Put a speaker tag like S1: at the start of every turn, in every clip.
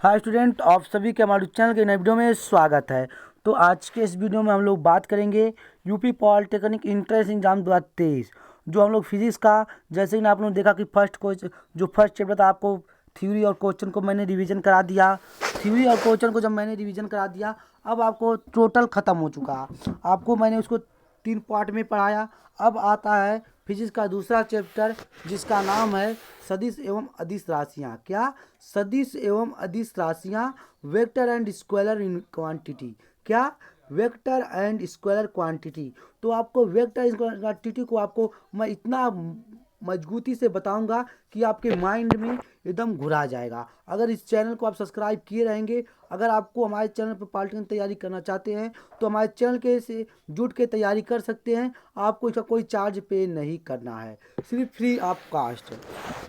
S1: Hi student, आप सभी के हमारे चैनल के नए वीडियो में स्वागत है। तो आज के इस वीडियो में हम लोग बात करेंगे यूपी पॉलिटेक्निक इंट्रेंस एग्जाम 2023। जो हम लोग फिजिक्स का, जैसे कि आप लोगों ने देखा कि फर्स्ट चैप्टर था, आपको थ्योरी और क्वेश्चन को मैंने रिवीजन करा दिया। थ्योरी और क्वेश्चन को जब मैंने रिवीजन करा दिया, अब आपको टोटल ख़त्म हो चुका। आपको मैंने उसको 3 पार्ट में पढ़ाया। अब आता है फिजिक्स का दूसरा चैप्टर, जिसका नाम है सदिश एवं अदिश राशियाँ। क्या? सदिश एवं अदिश राशियाँ, vector and scalar in quantity. क्या? Vector and scalar quantity. तो आपको वेक्टर क्वांटिटी को आपको मैं इतना मजबूती से बताऊंगा कि आपके माइंड में एकदम घुरा जाएगा। अगर इस चैनल को आप सब्सक्राइब किए रहेंगे, अगर आपको हमारे चैनल पर पॉलिटिकल तैयारी करना चाहते हैं तो हमारे चैनल के से जुट के तैयारी कर सकते हैं। आपको इसका कोई चार्ज पे नहीं करना है, सिर्फ फ्री ऑफ कास्ट।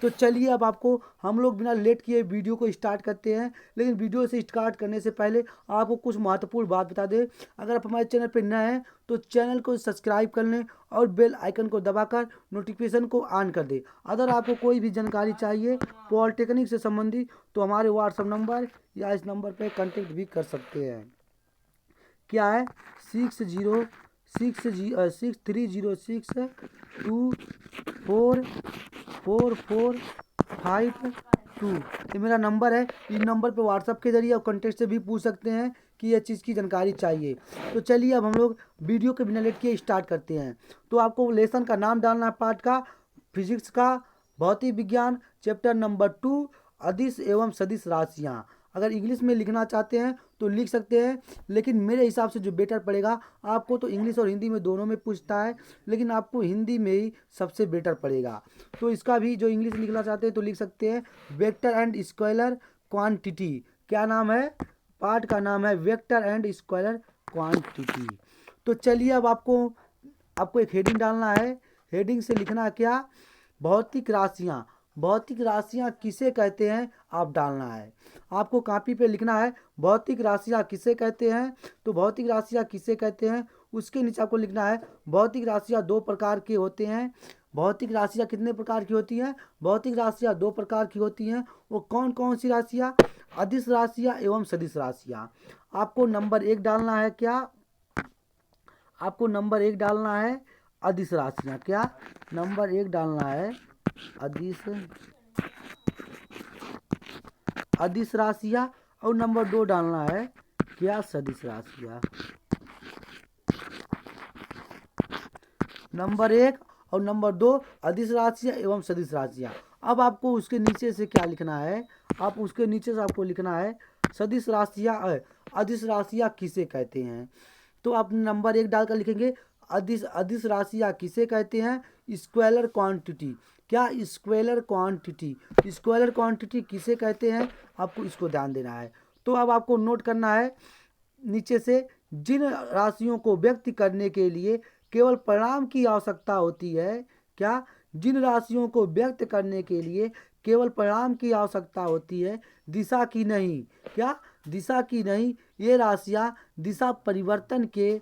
S1: तो चलिए, अब आपको हम लोग बिना लेट किए वीडियो को स्टार्ट करते हैं। लेकिन वीडियो से स्टार्ट करने से पहले आपको कुछ महत्वपूर्ण बात बता दें। अगर आप हमारे चैनल पर नए हैं तो चैनल को सब्सक्राइब कर लें और बेल आइकन को दबाकर नोटिफिकेशन को ऑन कर दें। अगर आपको कोई भी जानकारी चाहिए पॉलिटेक्निक से संबंधित तो हमारे व्हाट्सएप नंबर या इस नंबर पर कांटेक्ट भी कर सकते हैं। क्या है? 6306244452। ये मेरा नंबर है। इस नंबर पे व्हाट्सएप के जरिए और कॉन्टेक्ट से भी पूछ सकते हैं कि ये चीज़ की जानकारी चाहिए। तो चलिए, अब हम लोग वीडियो के बिना लेट के स्टार्ट करते हैं। तो आपको लेसन का नाम डालना है, पार्ट का, फिजिक्स का, भौतिक विज्ञान, चैप्टर नंबर 2, अदिश एवं सदिश राशियाँ। अगर इंग्लिश में लिखना चाहते हैं तो लिख सकते हैं, लेकिन मेरे हिसाब से जो बेटर पड़ेगा, आपको तो इंग्लिश और हिंदी में दोनों में पूछता है, लेकिन आपको हिंदी में ही सबसे बेटर पड़ेगा। तो इसका भी जो इंग्लिश लिखना चाहते हैं तो लिख सकते हैं, वेक्टर एंड स्केलर क्वांटिटी। क्या नाम है? पार्ट का नाम है वेक्टर एंड स्केलर क्वांटिटी। तो चलिए, अब आपको आपको एक हेडिंग डालना है। हेडिंग से लिखना है क्या? भौतिक राशियाँ। भौतिक राशियाँ किसे कहते हैं, आप डालना है। आपको कॉपी पे लिखना है भौतिक राशियाँ किसे कहते हैं। तो भौतिक राशियाँ किसे कहते हैं, उसके नीचे आपको लिखना है भौतिक राशियाँ 2 प्रकार के होते हैं। भौतिक राशियाँ कितने प्रकार की होती हैं? भौतिक राशियाँ 2 प्रकार की होती हैं। वो कौन कौन सी राशियाँ? अदिश राशियाँ एवं सदिश राशियाँ। आपको नंबर 1 डालना है। क्या? आपको नंबर 1 डालना है अदिश राशियाँ। क्या? नंबर 1 डालना है अदिश अदिश राशियाँ। और नंबर 2 डालना है क्या? सदिश राशियाँ। नंबर 1 और नंबर 2 अदिश राशियाँ एवं सदिश राशियाँ। अब आपको उसके नीचे से क्या लिखना है? आप उसके नीचे से आपको लिखना है सदिश राशियाँ, अदिश राशियाँ किसे कहते हैं। तो आप नंबर 1 डालकर लिखेंगे अदिश अदिश राशियाँ किसे कहते हैं? Scalar quantity. क्या? Scalar quantity. स्केलर क्वांटिटी किसे कहते हैं, आपको इसको ध्यान देना है। तो अब आपको नोट करना है नीचे से, जिन राशियों को व्यक्त करने के लिए केवल परिणाम की आवश्यकता होती है। क्या? जिन राशियों को व्यक्त करने के लिए केवल परिणाम की आवश्यकता होती है, दिशा की नहीं। क्या? दिशा की नहीं। ये राशियाँ दिशा परिवर्तन के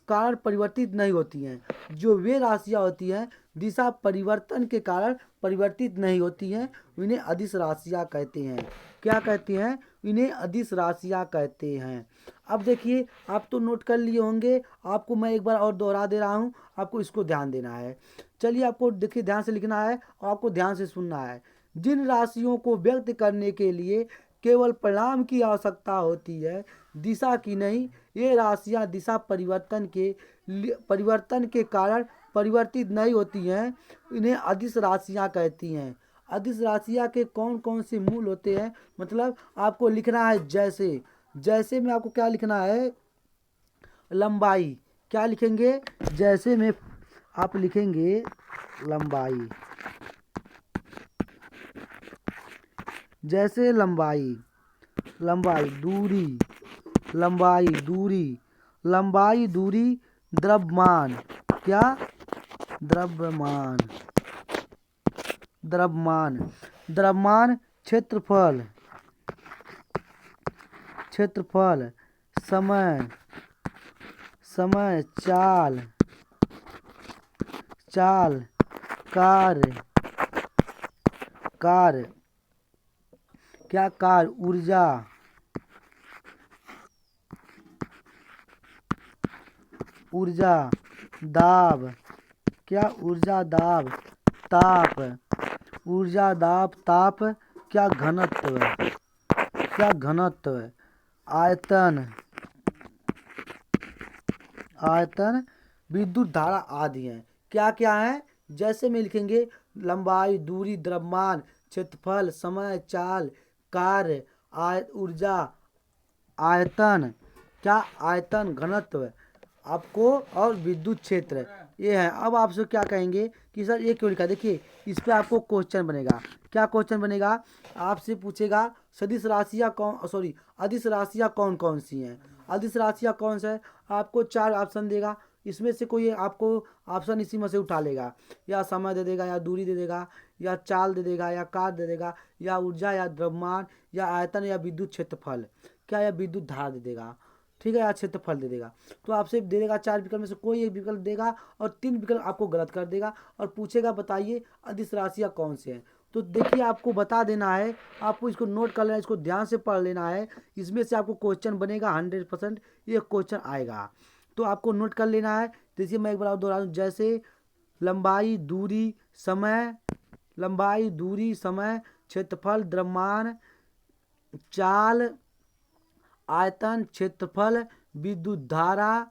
S1: कारण परिवर्तित नहीं होती हैं। जो वे राशियाँ होती हैं दिशा परिवर्तन के कारण परिवर्तित नहीं होती हैं, इन्हें अदिश राशियाँ कहते हैं। क्या कहते हैं? इन्हें अदिश राशियाँ कहते हैं। अब देखिए, आप तो नोट कर लिए होंगे, आपको मैं एक बार और दोहरा दे रहा हूँ, आपको इसको ध्यान देना है। चलिए, आपको देखिए ध्यान से लिखना है और आपको ध्यान से सुनना है। जिन राशियों को व्यक्त करने के लिए केवल परिणाम की आवश्यकता होती है, दिशा की नहीं, ये राशियाँ दिशा परिवर्तन के कारण परिवर्तित नहीं होती हैं, इन्हें अदिश राशियाँ कहती हैं। अदिश राशियाँ के कौन कौन से मूल होते हैं, मतलब आपको लिखना है जैसे। जैसे में आपको क्या लिखना है? लंबाई। क्या लिखेंगे? जैसे में आप लिखेंगे लंबाई। जैसे लंबाई, लंबाई दूरी, लंबाई दूरी, लंबाई दूरी, द्रव्यमान। क्या? द्रव्यमान, द्रव्यमान, द्रव्यमान, क्षेत्रफल, क्षेत्रफल, समय, समय, चाल, चाल, कार्य, कार्य। क्या? कार्य, ऊर्जा, ऊर्जा, दाब, क्या ऊर्जा, दाब, ताप, ऊर्जा, दाब, ताप, क्या घनत्व, क्या घनत्व, आयतन, आयतन, विद्युत धारा आदि हैं। क्या क्या है? जैसे में लिखेंगे लंबाई, दूरी, द्रव्यमान, क्षेत्रफल, समय, चाल, कार्य, ऊर्जा, आयतन, क्या आयतन, घनत्व आपको, और विद्युत क्षेत्र, ये है। अब आपसे क्या कहेंगे कि सर ये क्यों लिखा? देखिए इस पे आपको क्वेश्चन बनेगा। क्या क्वेश्चन बनेगा? आपसे पूछेगा सदिश राशियाँ अदिश राशियाँ कौन कौन सी हैं। अदिश राशियाँ कौन सा है? आपको 4 ऑप्शन देगा, इसमें से कोई आपको ऑप्शन इसी में से उठा लेगा। या समय दे देगा, या दूरी दे देगा, या चाल दे देगा, या कार्य दे देगा, या ऊर्जा, या द्रव्यमान, या आयतन, या विद्युत क्षेत्रफल, क्या या विद्युत धारा दे देगा। ठीक है, या क्षेत्रफल दे देगा। तो आपसे दे देगा 4 विकल्प में से कोई एक विकल्प देगा, और 3 विकल्प आपको गलत कर देगा, और पूछेगा बताइए अदिश राशियाँ कौन से हैं। तो देखिए आपको बता देना है, आपको इसको नोट कर लेना है, इसको ध्यान से पढ़ लेना है। इसमें से आपको क्वेश्चन बनेगा 100%, ये क्वेश्चन आएगा। तो आपको नोट कर लेना है। देखिए मैं एक बार दोहरा दूँ, जैसे लंबाई, दूरी, समय, लंबाई, दूरी, समय, क्षेत्रफल, द्रव्यमान, चाल, आयतन, क्षेत्रफल, विद्युत धारा,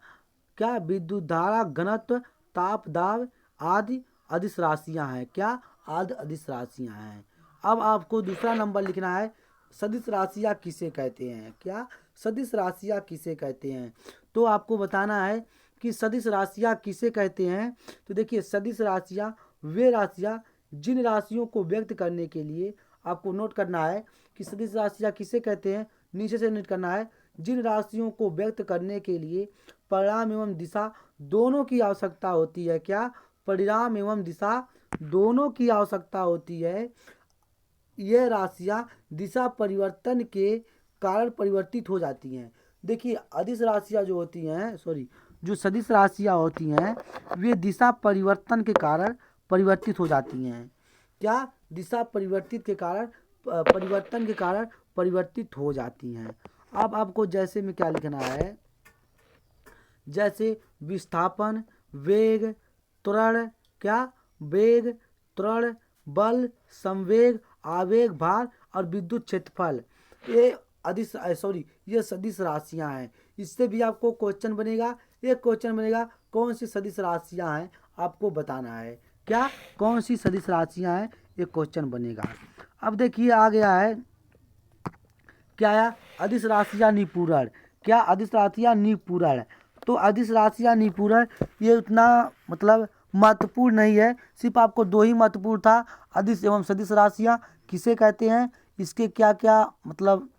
S1: क्या विद्युत धारा, घनत्व, ताप, दाब आदि अदिश राशियां हैं। क्या आदि अदिश राशियां हैं। अब आपको दूसरा नंबर लिखना है, सदिश राशियां किसे कहते हैं। क्या सदिश राशियां किसे कहते हैं? तो आपको बताना है कि सदिश राशियां किसे कहते हैं। तो देखिए सदिश राशियां वे राशियां जिन राशियों को व्यक्त करने के लिए आपको नोट करना है कि सदिश राशियां किसे कहते हैं। नीचे से नोट करना है, जिन राशियों को व्यक्त करने के लिए परिणाम एवं दिशा दोनों की आवश्यकता होती है। क्या परिणाम एवं दिशा दोनों की आवश्यकता होती है। यह राशियां दिशा परिवर्तन के कारण परिवर्तित हो जाती हैं। देखिए अदिश राशियां जो होती हैं, जो सदिश राशियां होती हैं, वे दिशा परिवर्तन के कारण परिवर्तित हो जाती हैं। क्या दिशा परिवर्तित के कारण परिवर्तन के कारण परिवर्तित हो जाती हैं। अब आपको जैसे में क्या लिखना है, जैसे विस्थापन, वेग, त्वरण, क्या वेग, त्वरण, बल, संवेग, आवेग, भार और विद्युत क्षेत्रफल, ये ये सदिश राशियां हैं। इससे भी आपको क्वेश्चन बनेगा। एक क्वेश्चन बनेगा कौन सी सदिश राशियां हैं, आपको बताना है। क्या कौन सी सदिश राशियां हैं, ये क्वेश्चन बनेगा। अब देखिए आ गया है, क्या है अदिश राशियां निपूरण। क्या अदिश राशियां निपूरण। तो अदिश राशियां निपूरण ये उतना मतलब महत्वपूर्ण नहीं है, सिर्फ आपको 2 ही महत्वपूर्ण था। अदिश एवं सदिश राशियां किसे कहते हैं, इसके क्या क्या मतलब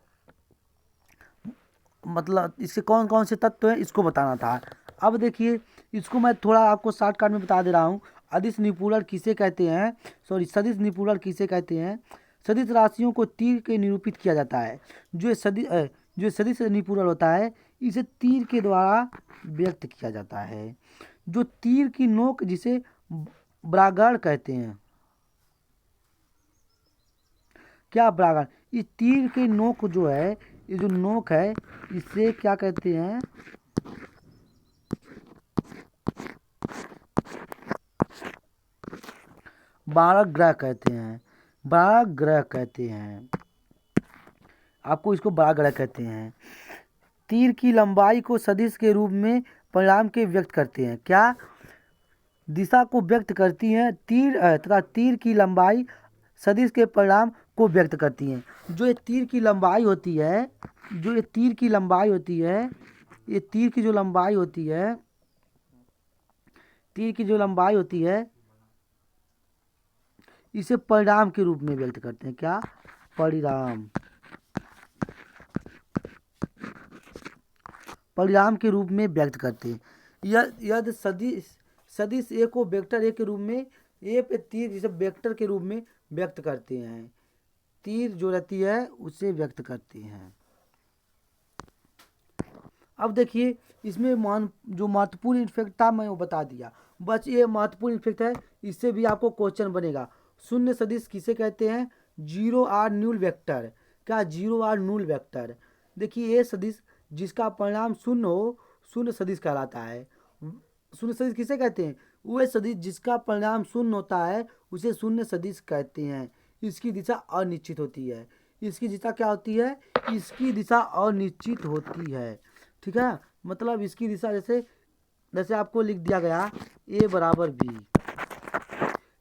S1: इसके कौन कौन से तत्व हैं, इसको बताना था। अब देखिए इसको मैं थोड़ा आपको शॉर्टकट में बता दे रहा हूँ। अदिश निपूरण किसे कहते हैं, सदिश निपूरण किसे कहते हैं। सदिश राशियों को तीर के निरूपित किया जाता है। जो सदिश निपूरण होता है, इसे तीर के द्वारा व्यक्त किया जाता है। जो तीर की नोक जिसे ब्रागण कहते हैं। क्या ब्रागण, इस तीर की नोक जो है, ये जो नोक है, इसे क्या कहते हैं, बारहग्रह कहते हैं। बारहग्रह कहते हैं, आपको इसको बारहग्रह कहते हैं। तीर की लंबाई को सदिश के रूप में परिणाम के व्यक्त करते हैं। क्या दिशा को व्यक्त करती हैं, तीर तथा तीर की लंबाई सदिश के परिणाम को व्यक्त करती हैं। जो ये तीर की लंबाई होती है, जो ये तीर की लंबाई होती है, ये तीर की जो लंबाई होती है, तीर की जो लंबाई होती है, इसे परिणाम के रूप में व्यक्त करते हैं। क्या परिणाम, परिणाम के रूप में व्यक्त करते हैं। यदि सदिश ए को वेक्टर ए के रूप में, ए पे तीर जिसे वेक्टर के रूप में व्यक्त करते हैं। तीर जो रहती है उसे व्यक्त करते हैं। अब देखिए इसमें जो महत्वपूर्ण इफेक्ट था मैं वो बता दिया, बस ये महत्वपूर्ण इफेक्ट है, इससे भी आपको क्वेश्चन बनेगा। शून्य सदिश किसे कहते हैं, 0R न्यूल वेक्टर। क्या 0R न्यूल वेक्टर। देखिए ये सदिश जिसका परिणाम शून्य हो, शून्य सदिश कहलाता है। शून्य सदिश किसे कहते हैं? वह सदिश जिसका परिणाम शून्य होता है उसे शून्य सदिश कहते हैं। इसकी दिशा अनिश्चित होती है। इसकी दिशा क्या होती है? इसकी दिशा अनिश्चित होती है। ठीक है, मतलब इसकी दिशा जैसे जैसे आपको लिख दिया गया ए बराबर बी,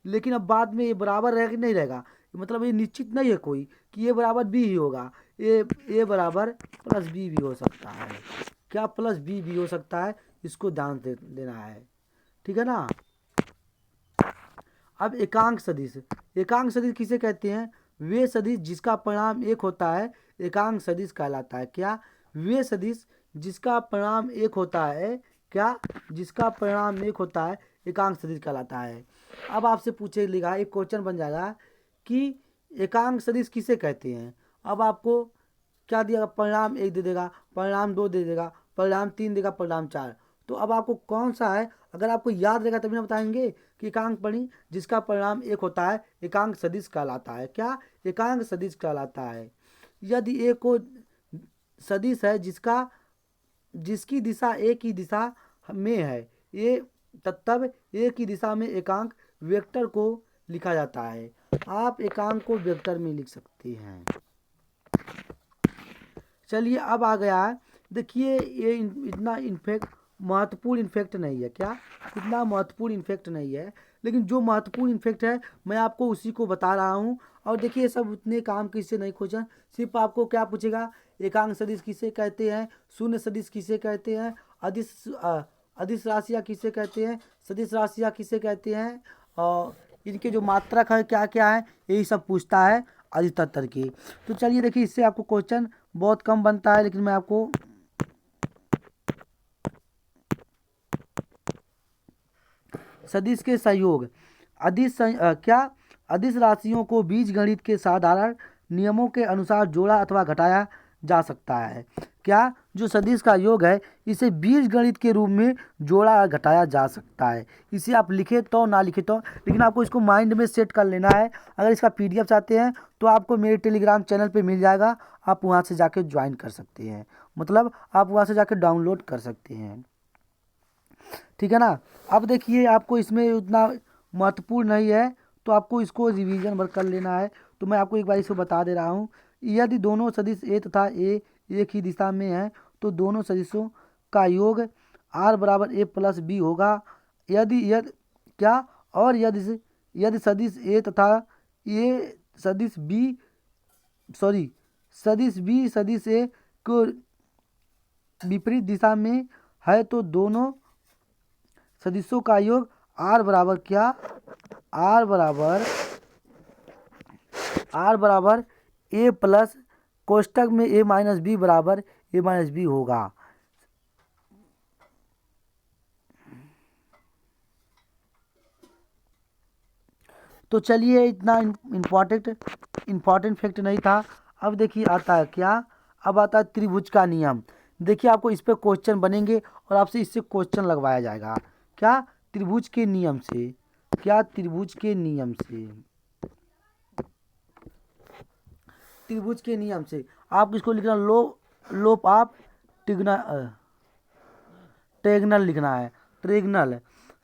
S1: लेकिन अब बाद में ये बराबर रहेगा कि नहीं रहेगा, मतलब ये निश्चित नहीं है कोई कि ये बराबर बी ही होगा। ए बराबर प्लस बी भी हो सकता है। क्या प्लस बी भी हो सकता है? इसको ध्यान देना है। ठीक है ना। अब एकांक सदिश, एकांक सदिश किसे कहते हैं? वे सदिश जिसका परिणाम एक होता है एकांक सदिश कहलाता है। क्या? वे सदिश जिसका परिणाम एक होता है, क्या? जिसका परिणाम एक होता है एकांक सदिश कहलाता है। अब आपसे पूछेगा, एक क्वेश्चन बन जाएगा कि एकांक सदिश किसे कहते हैं। अब आपको क्या दिएगा? परिणाम एक दे देगा, परिणाम दो दे देगा, परिणाम तीन देगा, परिणाम चार। तो अब आपको कौन सा है, अगर आपको याद रहेगा तभी ना बताएंगे कि एकांक पढ़ी जिसका परिणाम एक होता है एकांक सदिश कहलाता है। क्या? एकांक सदिश कहलाता है। यदि एक को सदिश है जिसकी दिशा एक ही दिशा में है, ये तब एक ही दिशा में एकांक वेक्टर को लिखा जाता है। आप एकांक को वेक्टर में लिख सकते हैं। चलिए अब आ गया है, देखिए ये इतना इन्फेक्ट महत्वपूर्ण इन्फेक्ट नहीं है। क्या? इतना महत्वपूर्ण इन्फेक्ट नहीं है, लेकिन जो महत्वपूर्ण इन्फेक्ट है मैं आपको उसी को बता रहा हूँ। और देखिए ये सब उतने काम किससे नहीं खोजा, सिर्फ आपको क्या पूछेगा? एकांक सदिश किसे कहते हैं, शून्य सदिश किसे कहते हैं, अदिश राशियाँ किसे कहते हैं, सदिश राशियाँ किसे कहते हैं, और इनके जो मात्रक है क्या क्या है, यही सब पूछता है अधिकतर की। तो चलिए देखिए, इससे आपको क्वेश्चन बहुत कम बनता है, लेकिन मैं आपको सदिश के सहयोग क्या? अदिश राशियों को बीजगणित के साधारण नियमों के अनुसार जोड़ा अथवा घटाया जा सकता है। क्या? जो सदिश का योग है इसे बीजगणित के रूप में जोड़ा घटाया जा सकता है। इसे आप लिखे तो ना लिखे तो, लेकिन आपको इसको माइंड में सेट कर लेना है। अगर इसका पीडीएफ चाहते हैं तो आपको मेरे टेलीग्राम चैनल पे मिल जाएगा, आप वहाँ से जाके ज्वाइन कर सकते हैं, मतलब आप वहाँ से जाके डाउनलोड कर सकते हैं। ठीक है ना। अब देखिए आपको इसमें उतना महत्वपूर्ण नहीं है, तो आपको इसको रिवीजन वर्क कर लेना है। तो मैं आपको एक बार इसको बता दे रहा हूँ। यदि दोनों सदिश ए तथा ए एक ही दिशा में है तो दोनों सदिशों का योग r बराबर a प्लस बी होगा। यदि क्या? और यदि सदिश ए तथा ए सदिश बी सदिश बी सदिश ए को विपरीत दिशा में है तो दोनों सदिशों का योग r बराबर क्या? r बराबर a प्लस कोष्टक में a माइनस बी बराबर a माइनस बी होगा। तो चलिए इतना इम्पॉर्टेंट फैक्ट नहीं था। अब देखिए आता है क्या? अब आता है त्रिभुज का नियम। देखिए आपको इस पे क्वेश्चन बनेंगे और आपसे इससे क्वेश्चन लगवाया जाएगा। क्या? त्रिभुज के नियम से। क्या? त्रिभुज के नियम से। त्रिभुज के नियम से आप इसको लिखना लोप ऑफ टेगनल लिखना है, ट्रेगनल।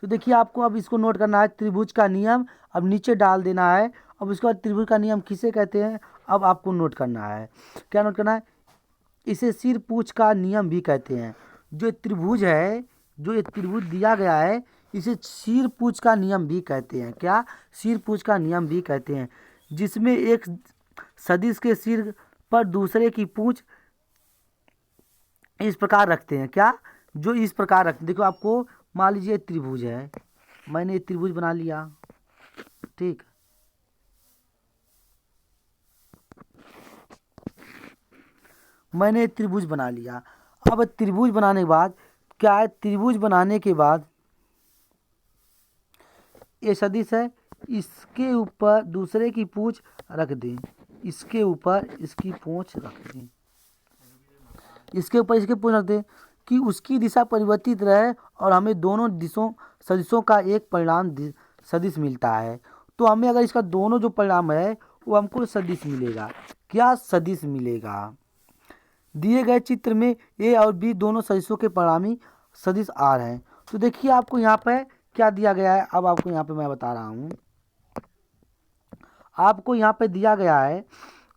S1: तो देखिए आपको अब इसको नोट करना है, त्रिभुज का नियम अब नीचे डाल देना है। अब उसके बाद त्रिभुज का नियम किसे कहते हैं अब आपको नोट करना है। क्या नोट करना है? इसे सिर पूछ का नियम भी कहते हैं। जो त्रिभुज है, जो ये त्रिभुज दिया गया है इसे सिर पूछ का नियम भी कहते हैं। क्या? सिर पूछ का नियम भी कहते हैं, जिसमें एक सदिश के सिर पर दूसरे की पूछ इस प्रकार रखते हैं। क्या? जो इस प्रकार रखते, देखो आपको मान लीजिए त्रिभुज है, मैंने त्रिभुज बना लिया। ठीक, मैंने त्रिभुज बना लिया। अब त्रिभुज बनाने के बाद क्या है? त्रिभुज बनाने के बाद ये सदिश है, इसके ऊपर दूसरे की पूंछ रख दें, इसके ऊपर इसकी पूंछ रख दें, इसके ऊपर इसकी पूंछ रख दें कि उसकी दिशा परिवर्तित रहे और हमें दोनों सदिशों का एक परिणाम सदिश मिलता है। तो हमें अगर इसका दोनों जो परिणाम है वो हमको सदिश मिलेगा। क्या? सदिश मिलेगा। दिए गए चित्र में ए और बी दोनों सदिशों के परिणामी सदिश आर हैं। तो देखिए आपको यहाँ पे क्या दिया गया है, अब आपको यहाँ पे मैं बता रहा हूँ। आपको यहाँ पे दिया गया है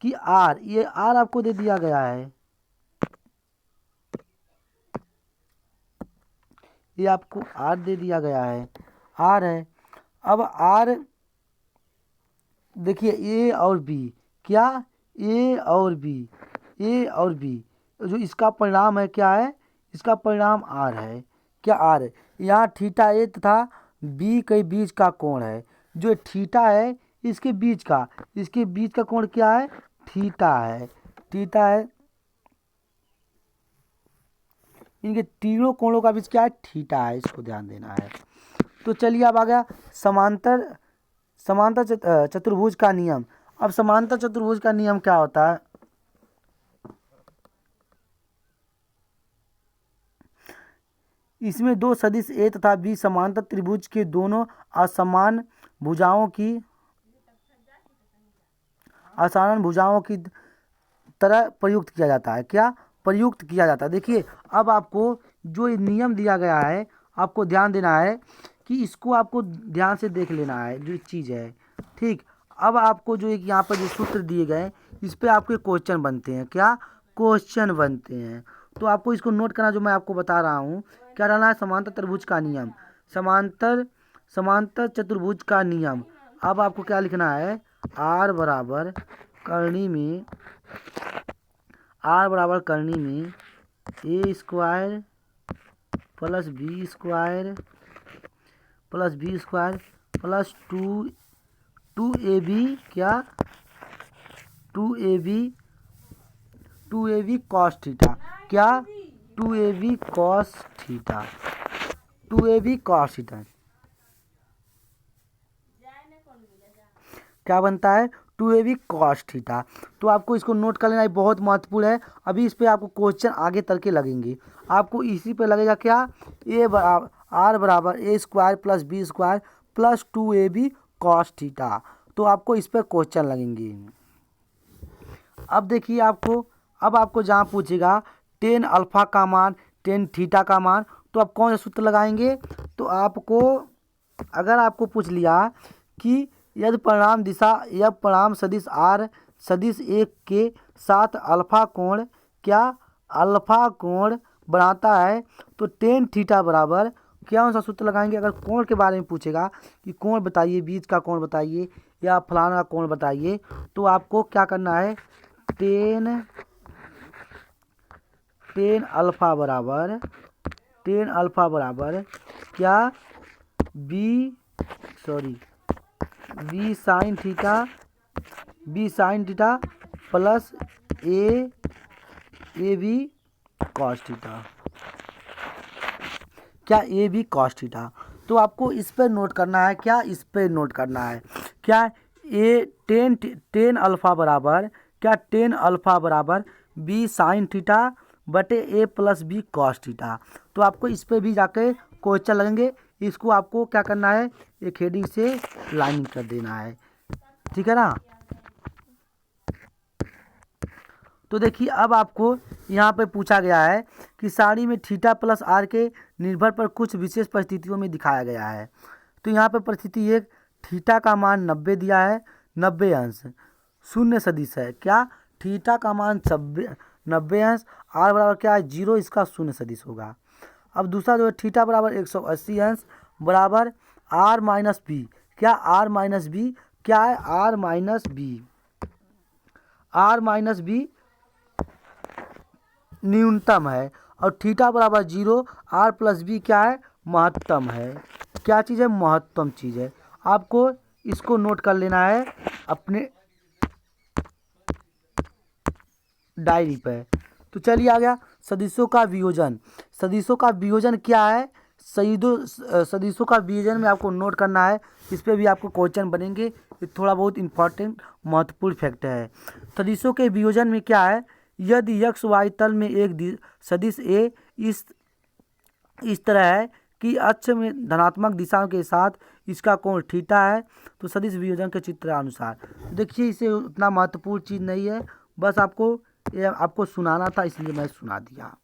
S1: कि आर, ये आर आपको दे दिया गया है, ये आपको आर दे दिया गया है, आर है। अब आर देखिए ए और बी, क्या ए और बी, ए और बी, जो इसका परिणाम है क्या है, इसका परिणाम आर है, क्या आर है। यहाँ थीटा ए तथा बी के बीच का कोण है, जो थीटा है इसके बीच का कोण क्या है, थीटा है, थीटा है। इनके तीनों कोणों का बीच क्या है, थीटा है, इसको ध्यान देना है। तो चलिए अब आ गया समांतर समांतर चतुर्भुज का नियम। अब समांतर चतुर्भुज का नियम क्या होता है, इसमें दो सदिश ए तथा बी समांतर त्रिभुज के दोनों असमान भुजाओं की तरह प्रयुक्त किया जाता है, क्या प्रयुक्त किया जाता है। देखिए अब आपको जो ये नियम दिया गया है, आपको ध्यान देना है कि इसको आपको ध्यान से देख लेना है जो चीज़ है, ठीक। अब आपको जो एक यहाँ पर जो सूत्र दिए गए, इस पे आपके क्वेश्चन बनते हैं, क्या क्वेश्चन बनते हैं। तो आपको इसको नोट करना, जो मैं आपको बता रहा हूँ क्या रहना है, समांतर त्रिभुज का नियम, समांतर चतुर्भुज का नियम। अब आपको क्या लिखना है, आर बराबर करनी में A square plus B square plus two A B, क्या two A B cos theta, क्या two A B cos theta, क्या बनता है, two A B cos theta. तो आपको इसको नोट कर लेना, ये बहुत महत्वपूर्ण है। अभी इस पे आपको क्वेश्चन आगे तक के लगेंगे, आपको इसी पे लगेगा क्या, आर बराबर A square plus B square plus two A B cos theta. तो आपको इस पर क्वेश्चन लगेंगे। अब देखिए अब आपको जहाँ पूछेगा टेन अल्फा का मान, टेन थीटा का मान, तो आप कौन सा सूत्र लगाएंगे। तो आपको अगर आपको पूछ लिया कि यदि परिणाम सदिश आर सदिश एक के साथ अल्फा कोण बनाता है, तो टेन थीटा बराबर क्या सा सूत्र लगाएंगे। अगर कोण के बारे में पूछेगा कि कोण बताइए, बीच का कोण बताइए या फलाना का कोण बताइए, तो आपको क्या करना है, टेन अल्फा बराबर क्या B sine theta plus A B cos theta, क्या ए बी कॉस थीटा। तो आपको इस पर नोट करना है, क्या इस पर नोट करना है, क्या टेन अल्फा बराबर बी साइन थीटा बटे ए प्लस बी कॉस थीटा। तो आपको इस पर भी जाके क्वेश्चन लगेंगे, इसको आपको क्या करना है, एक हेडिंग से लाइनिंग कर देना है, ठीक है ना। तो देखिए अब आपको यहाँ पे पूछा गया है कि सारणी में थीटा प्लस आर के निर्भर पर कुछ विशेष परिस्थितियों में दिखाया गया है। तो यहाँ पे परिस्थिति एक, थीटा का मान 90 दिया है, 90 अंश शून्य सदिश है, क्या थीटा का मान 90 अंश, आर बराबर क्या है 0, इसका शून्य सदिश होगा। अब दूसरा जो है थीटा बराबर 180 अंश बराबर आर माइनस बी, क्या आर माइनस बी, क्या है आर माइनस बी न्यूनतम है, और थीटा बराबर 0, आर प्लस बी क्या है, महत्तम है, क्या चीज़ है, महत्तम चीज़ है। आपको इसको नोट कर लेना है अपने डायरी पे। तो चलिए आ गया सदिशों का वियोजन क्या है, सदिशों का वियोजन में आपको नोट करना है, इस पे भी आपको क्वेश्चन बनेंगे, ये थोड़ा बहुत इंपॉर्टेंट महत्वपूर्ण फैक्ट है। सदिशों के वियोजन में क्या है, यदि एक्स वाई तल में एक सदिश ए इस तरह है कि अक्ष में धनात्मक दिशा के साथ इसका कोण थीटा है, तो सदिश वियोजन के चित्रानुसार। देखिए इसे उतना महत्वपूर्ण चीज़ नहीं है, बस आपको सुनाना था, इसलिए मैं सुना दिया।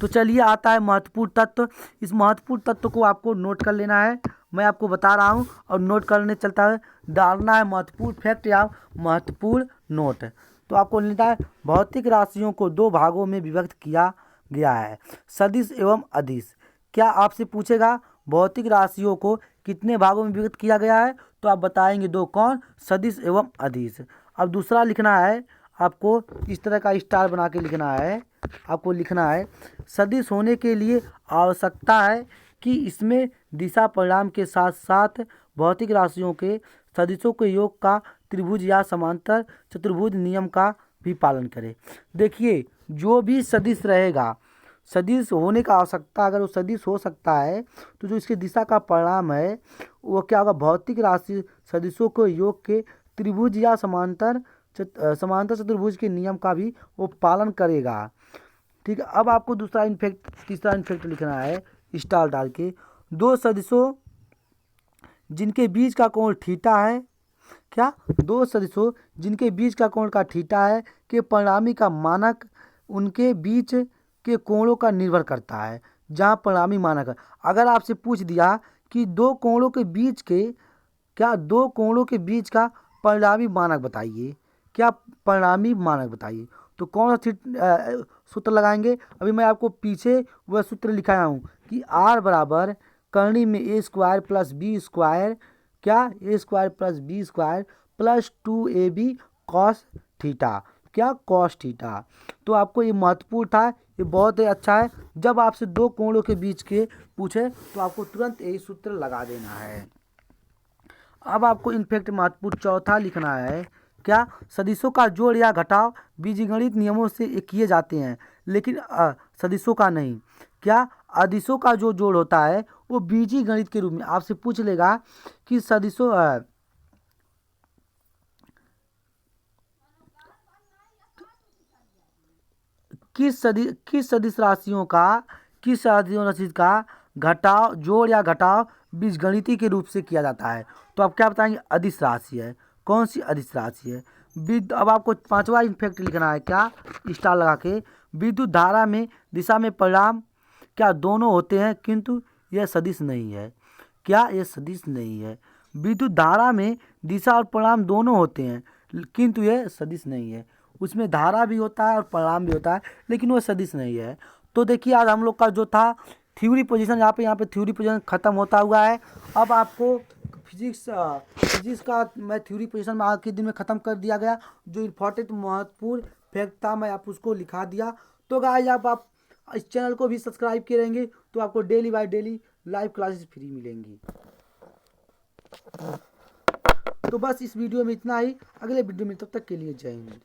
S1: तो चलिए आता है महत्वपूर्ण तत्व। इस महत्वपूर्ण तत्व को आपको नोट कर लेना है, मैं आपको बता रहा हूँ और नोट करने चलता है, डालना है महत्वपूर्ण फैक्ट या महत्वपूर्ण नोट। तो आपको लेना है भौतिक राशियों को दो भागों में विभक्त किया गया है, सदिश एवं अदिश। क्या आपसे पूछेगा भौतिक राशियों को कितने भागों में विभक्त किया गया है, तो आप बताएंगे दो, कौन, सदिश एवं अदिश। अब दूसरा लिखना है आपको, इस तरह का स्टार बना के लिखना है, आपको लिखना है सदिश होने के लिए आवश्यकता है कि इसमें दिशा परिणाम के साथ साथ भौतिक राशियों के सदिशों के योग का त्रिभुज या समांतर चतुर्भुज नियम का भी पालन करे। देखिए जो भी सदिश रहेगा, सदिश होने का आवश्यकता, अगर वो सदिश हो सकता है तो जो इसके दिशा का परिणाम है वो क्या होगा, भौतिक राशि सदिशों को योग के त्रिभुज या समांतर चतुर्भुज के नियम का भी वो पालन करेगा। ठीक है, अब आपको दूसरा इनफेक्ट तीसरा इनफेक्ट लिखना है स्टार डाल के, दो सदिशों जिनके बीच का कोण थीटा है, क्या, दो सदिशों जिनके बीच का कोण का थीटा है के परिणामी का मानक उनके बीच के कोणों का निर्भर करता है, जहाँ परिणामी मानक है। अगर आपसे पूछ दिया कि दो कोणों के बीच के, क्या, दो कोणों के बीच का परिणामी मानक बताइए, क्या परिणामी मानक बताइए, तो कौन सा सूत्र लगाएंगे। अभी मैं आपको पीछे वह सूत्र लिखाया हूँ कि आर बराबर करनी में A square plus B square, क्या, A square plus B square plus 2ab cos theta, क्या, कॉस थीटा। तो आपको ये महत्वपूर्ण था, ये बहुत ही अच्छा है। जब आपसे दो कोणों के बीच के पूछे तो आपको तुरंत यही सूत्र लगा देना है। अब आपको इनफेक्ट महत्वपूर्ण चौथा लिखना है, क्या, सदिशों का जोड़ या घटाव बीजगणित नियमों से किए जाते हैं लेकिन सदिशों का नहीं। क्या, अदिशों का जो जोड़ होता है वो बीजगणित के रूप में आपसे पूछ लेगा कि सदिशों किस सदिश राशियों का घटाव, जोड़ या घटाव बीजगणितीय के रूप से किया जाता है। तो आप क्या बताएंगे, अदिश राशि है। कौन सी अदिश राशि है, अब आपको पांचवा इनफेक्ट लिखना है, क्या, स्टार लगा के, विद्युत धारा में दिशा में परिणाम क्या दोनों होते हैं किंतु यह सदिश नहीं है। क्या, यह सदिश नहीं है। विद्युत धारा में दिशा और परिणाम दोनों होते हैं किंतु यह सदिश नहीं है। उसमें धारा भी होता है और परिणाम भी होता है लेकिन वो सदिश नहीं है। तो देखिए आज हम लोग का जो था थ्योरी पोजीशन, यहाँ पे थ्योरी पोजीशन खत्म होता हुआ है। अब आपको फिजिक्स का मैं थ्योरी पोजीशन में आज के दिन में ख़त्म कर दिया गया। जो इम्पोर्टेंट महत्वपूर्ण फैक्ट था मैं आप उसको लिखा दिया। तो गाइस आप इस चैनल को भी सब्सक्राइब किए रहेंगे तो आपको daily by daily live classes free मिलेंगी। तो बस इस वीडियो में इतना ही, अगले वीडियो में तब तक के लिए जय हिंद।